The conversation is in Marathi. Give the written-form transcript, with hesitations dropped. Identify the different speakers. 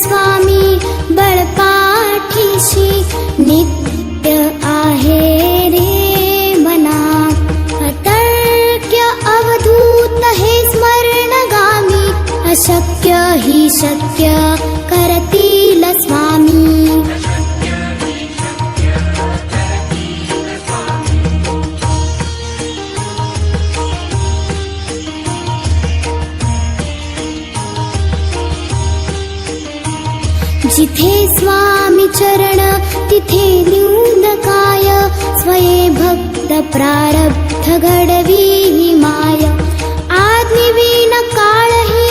Speaker 1: स्वामी बळपाठीशी नित्य आहे रे मना अतर्क्य अवधूत हे स्मरणगामी अशक्य हि शक्य करतील स्वामी जिथे स्वामी चरण तिथे न्यूनकाय स्वये भक्त प्रारब्ध घडवी माया आज्ञेविन काळही